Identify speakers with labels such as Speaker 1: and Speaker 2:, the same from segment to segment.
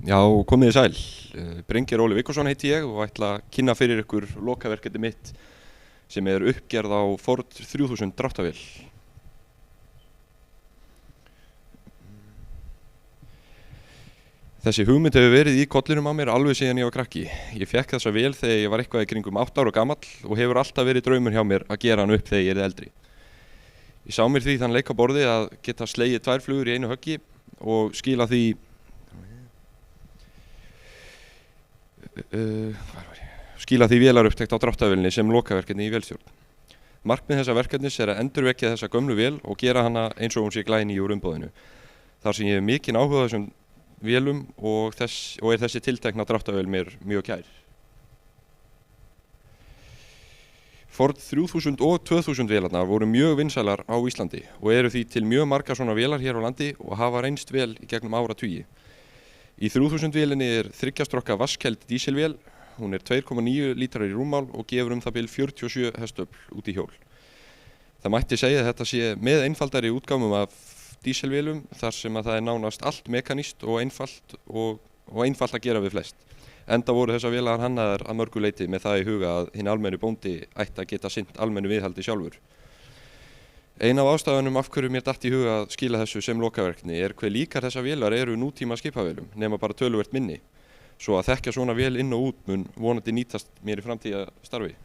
Speaker 1: Já, komið þið sæl. Brynjar Óli Viggósson heiti ég og ætla að kynna fyrir ykkur lokaverkefni mitt sem er uppgerð á Ford 3000 dráttarvél. Þessi hugmynd hefur verið í kollinum á mér alveg síðan ég var krakki. Ég fekk þessa vél þegar ég var eitthvað í kringum 8 ára gamall og hefur alltaf verið draumur hjá mér að gera hann upp þegar ég er eldri. Ég sá mér því þann leik á borði að geta slegið 2 flugur í einu höggi og skila því vélarupptekt á dráttarvélinni sem lokaverkefni í vélstjórn. Markmið þessa verkefnis er að endurvekja þessa gömlu vél og gera hana eins og hún sé glæný úr umboðinu. Þar sem ég hef mikinn áhuga á þessum vélum og er þessi tiltekna dráttarvél mér mjög kær. Ford 3000 og 2000 vélarnar voru mjög vinsælar á Íslandi og eru því til mjög margar svona vélar hér á landi og hafa reynst vel í gegnum áratugi. Í 3000 vélinni er 3 strokka vasskæld dísilvél, hún er 2,9 lítrar í rúmmál og gefur það bil 47 hestöfl út í hjól. Það mætti segja að þetta sé með einfaldari útgáfum af dísilvélum þar sem að það er nánast allt mekanískt og einfalt að gera við flest. Enda voru þessar vélar hannaðar að mörgu leyti með það í huga að hinn almennu bóndi ætti að geta sinnt almennu viðhaldi sjálfur. Ein af ástæðunum af hverju mér datt í huga að skila þessu sem lokaverkefni er hve líkar þessar vélar eru nútíma skipavélum, nema bara töluvert minni. Svo að þekkja svona vél inn og út mun vonandi nýtast mér í framtíðastarfi.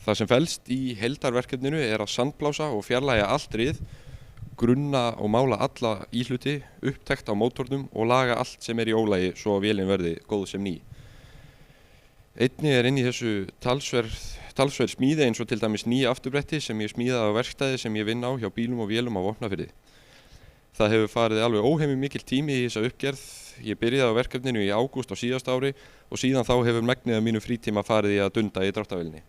Speaker 1: Það sem felst í heildarverkefninu er að sandblása og fjarlægja allt rið, grunna og mála alla íhluti, upptekt á mótornum og laga allt sem er í ólagi svo að vélin verði góð sem ný. Einnig er inn í þessu talsverð smíði eins og til dæmis nýja afturbretti sem ég smíðaði á verkstæði sem ég vinn á hjá bílum og vélum á Vopnafirði. Það hefur farið alveg óhemju mikill tími í þessa uppgerð. Ég byrjaði á verkefninu í ágúst á síðasta ári og síðan þá hefur megnið af mínu frítíma farið í að dunda í dráttarvélinni.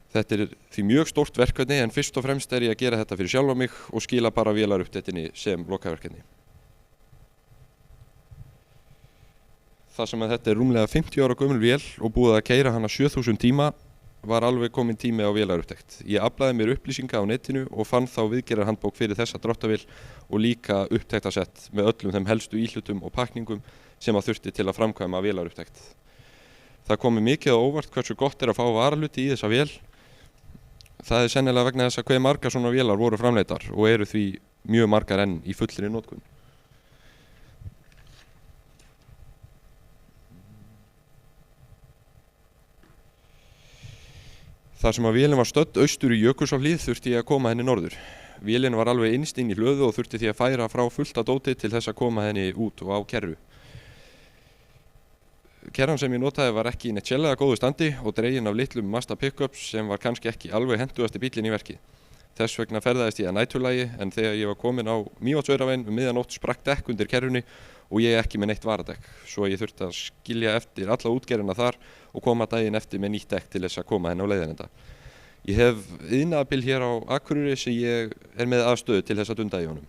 Speaker 1: Þetta er því mjög stórt verkefni en fyrst og fremst er ég að gera þetta fyrir sjálfa mig og skila bara vélarupptektinni sem lokaverkefni. Það sem að þetta er rúmlega 50 ára gömul vél og búið að keyra hana 7000 tíma var alveg kominn tími á vélarupptekt. Ég aflaði mér upplýsinga á netinu og fann þá viðgerðarhandbók fyrir þessa dráttarvél og líka upptektasett með öllum þeim helstu íhlutum og pakningum sem að þurfti til að framkvæma vélarupptekt. Það komi mikið á óvart hversu gott er að fá varaluti í þessa vél. Það er sennilega vegna þess að hve margar svona vélar voru framleiddar og eru því mjög margar enn í fullri notkun. Þar sem að vélin var stödd austur í Jökulsárhlíð þurfti ég að koma henni norður. Vélin var alveg innst inn í hlöðu og þurfti því að færa frá fullt af dóti til þess að koma henni út og á kerru. Kerran sem ég notaði var ekki í neitt sérlega góðu standi og dregin af litlum Mazda pickups sem var kannski ekki alveg hentugasti bílinn í verkið. Þess vegna ferðaðist ég að næturlagi en þegar ég var kominn á Mývatnsöræfin miðjanótt sprakk dekk undir kerrunni og ég ekki með neitt varadekk, svo ég þurfti að skilja eftir alla útgerðina þar og koma daginn eftir með nýtt dekk til þess að koma henni á leiðinenda. Ég hef iðnaðarbil hér á Akureyri sem ég er með aðstöðu til þess að dunda í honum.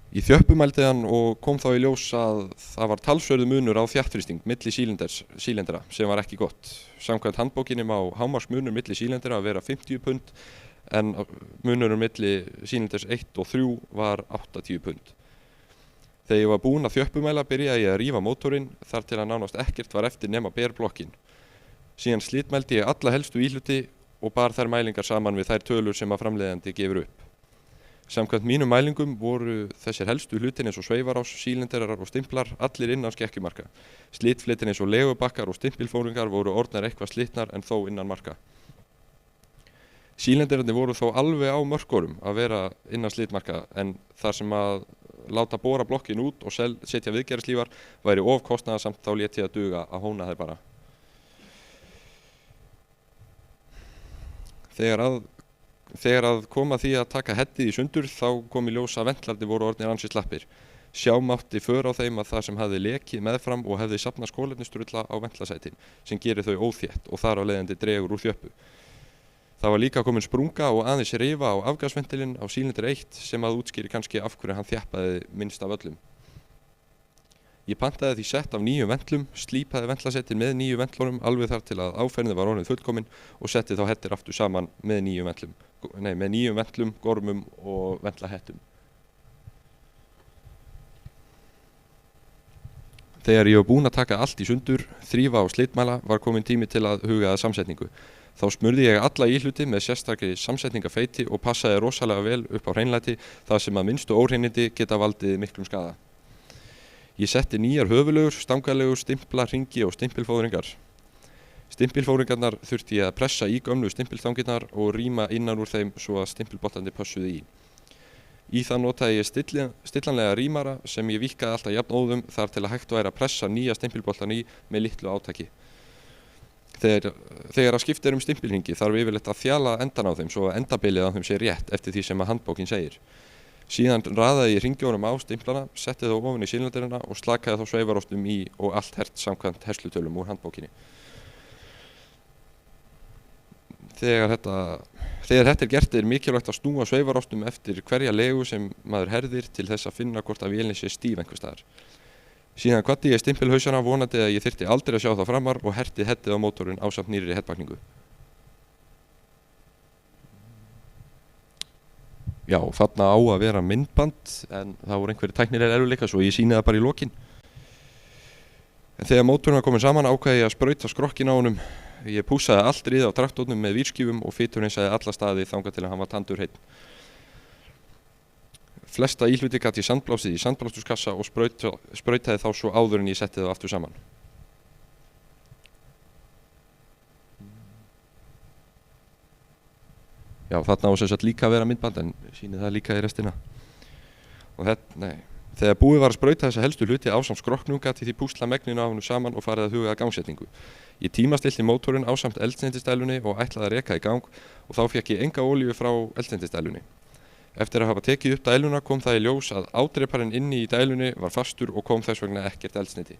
Speaker 1: Ég þjöppumældi hann og kom þá í ljós að það var talsverður munur á þjartþrýsting milli sílindera sem var ekki gott. Samkvæmt handbókinni má hámarksmunur milli sílindera að vera 50 pund en munurinn milli sílinders 1 og 3 var 80 pund. Þegar ég var búinn að þjöppumæla byrjaði ég að rífa mótorinn þar til að nánast ekkert var eftir nema berblokkin. Síðan slitmældi ég alla helstu íhluti og bar þær mælingar saman við þær tölur sem að framleiðandi gefur upp. Samkvæmt mínum mælingum voru þessir helstu hlutin eins og sveifarás, sílinderar og stimplar allir innan skekkjumarka. Slitfletin eins og legubakkar og stimpilfóringar voru orðnar eitthvað slitnar en þó innan marka. Sílinderarnir voru þó alveg á mörkurum að vera innan slitmarka en þar sem að láta bora blokkin út og setja viðgerðarslífar væri of kostnaðarsamt þá lét ég að duga að hóna þær bara. Þegar að kom að því að taka heddið í sundur þá kom í ljós að ventlarnir voru orðnir ansi slappir. Sjá mátti för á þeim að það sem hafði lekið meðfram og hefði safnast kolefnisdrulla á ventlasætin sem gerir þau óþétt og þar á leiðandi dregur úr þjöppu. Það var líka komin sprunga og aðeins rifa á afgasventilinn á sílinder 1 sem að útskýri kannski af hverju hann þjappaði minnst af öllum. Ég pantaði því sett af 9 ventlum, slípaði ventlasettin með 9 ventlunum alveg þar til að áferðin var orðin fullkomin og setti þá hettir aftur saman með 9 ventlum. með nýjum ventlum, gormum og ventlahettum. Þegar ég var búinn að taka allt í sundur, þrífa og slitmæla var komin tími til að huga að samsetningu. Þá smurði ég alla íhluti með sérstakri samsetningafeiti og passaði rosalega vel upp á hreinlæti þar sem að minnstu óhreinindi geta valdið miklum skaða. Ég setti nýjar höfulegur, stangarlegur, stimpla, hringi og stimpilfóðringar. Stimpilfóðringarnar þurfti ég að pressa í gömlu stimpilstangirnar og ríma innan úr þeim svo að stimpilbollandi pössuðu í. Í það notaði ég stillanlega rímara sem ég víkkaði alltaf jafnóðum þar til að hægt væri að pressa nýja stimpilboltan í með litlu átaki. Þegar að skipta stimpilhringi þarf yfirleitt að þjala endan á þeim svo að endabilið á þeim sé rétt eftir því sem að handbókin segir. Síðan raðaði ég hringjónum á stimplana, setti þá ofan í sílinderina og slakaði þá sveifarostum í og allt hert samkvæmt herslutölum úr handbókinni. Þegar þetta gert mikilvægt að snúa sveifarostum eftir hverja legu sem maður herðir til þess að finna hvort að vélin sé stíf einhvers staðar. Síðan kvaddi ég stimpilhausana vonandi að ég þyrfti aldrei að sjá þá framar og herti hettið á mótorinn ásamt nýrri hettbakningu. Já, þarna á að vera myndband en það voru einhverjir tæknilegir erfiðleikar svo ég sýni það bara í lokin. En þegar mótorinn var komin saman ákvað ég að sprauta skrokkin á honum. Ég pússaði allt riðið á traktornum með vírskífum og fiturhreinsaði alla staði þangað til að hann var tandurhreinn. Flesta íhluti gat ég sandblásið í sandblástuskassa og sprautaði þá svo áður en ég setti það aftur saman. Já, þarna á sem sagt líka að vera myndband en sýni það líka í restina. Og þegar búið var að sprauta þessa helstu hluti ásamt skrokknum gat ég því púsla megninu af honum saman og farið að huga að gangsetningu. Ég tímastilti mótorinn ásamt eldsneytisdælunni og ætlaði að reka í gang og þá fékk ég enga olíu frá eldsneytisdælunni. Eftir að hafa tekið upp dæluna kom það í ljós að ádreiparinn inni í dælunni var fastur og kom þess vegna ekkert eldsneyti.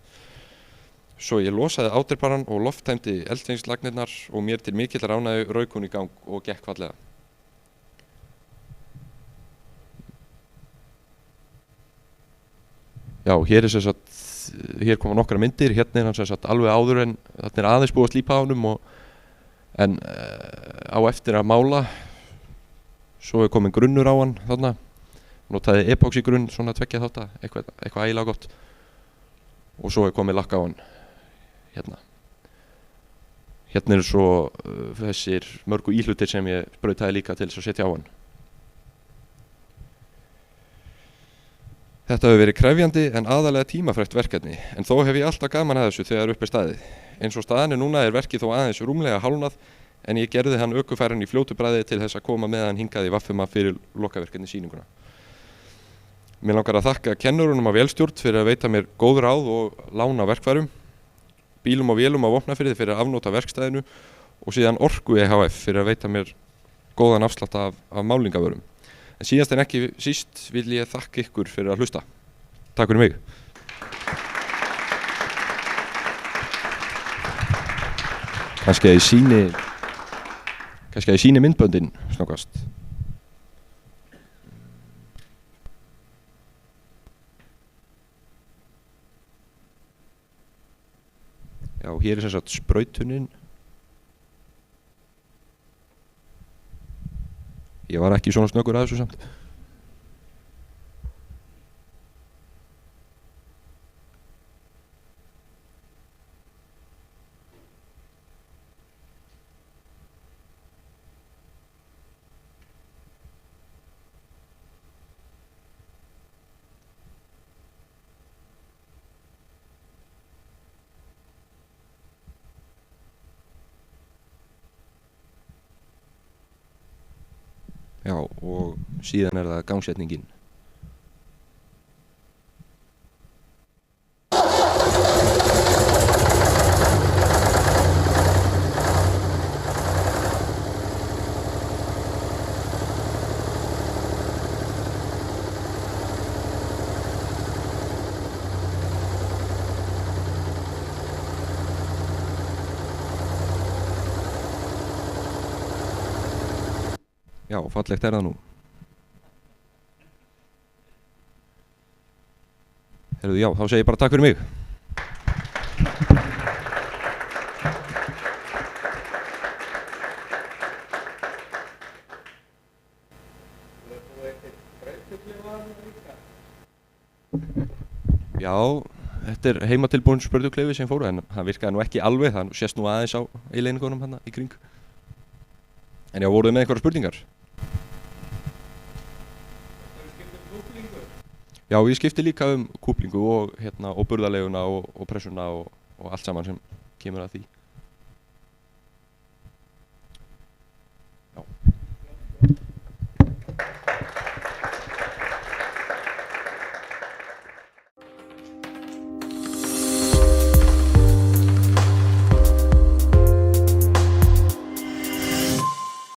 Speaker 1: Svo ég losaði ádreiparann og lofttæmdi eldsneytislagnirnar og mér til mikillar ánægju rauk hún í gang og gekk fallega. Já, hér koma nokkra myndir, hérna hann sem sagt alveg áður en þarna aðeins búið að slípa á honum en á eftir að mála. Svo komin grunnur á hann þarna, notaði epoxy grunn, svona 2 þátta, eitthvað ægilega gott. Og svo komið lakk á hann, hérna. Hérna eru svo þessir mörgu íhlutir sem ég sprautaði líka til þess að setja á hann. Þetta hefur verið krefjandi en aðalega tímafrekt verkefni, en þó hef ég alltaf gaman að þessu þegar upp staðið. Eins og staðan núna verkið þó aðeins rúmlega hálfnað, en ég gerði hann ökufæran í fljótu bragði til þess að koma með hann hingað í Vaffuma fyrir lokaverkefni sýninguna. Mér langar að þakka kennurunum á vélstjórn fyrir að veita mér góð ráð og lána verkfærum, bílum og vélum á Vopnafirði fyrir að afnóta verkstæðinu og síðan Orku EHF fyrir að veita mér góðan afslátt af málingavörum. En síðast en ekki síst vil ég þakka ykkur fyrir að hlusta. Takk fyrir mig. Kannski að ég sýni myndböndin snöggvast. Já, hér sem sagt sprautunin. Ég var ekki svona snöggur að þessu samt. Já, og síðan það gangsetningin. Já, fallegt það nú. Heyrðu, já, þá segi ég bara takk fyrir mig. Já, þetta er heimatilbúin spörðukleifi sem fóru en það virkaði nú ekki alveg, það sést nú aðeins á eileiningunum hérna í kring. En já, voruð þið með einhverjar spurningar? Já, ég skipti líka kúplingu og burðarleguna og pressuna og allt saman sem kemur að því.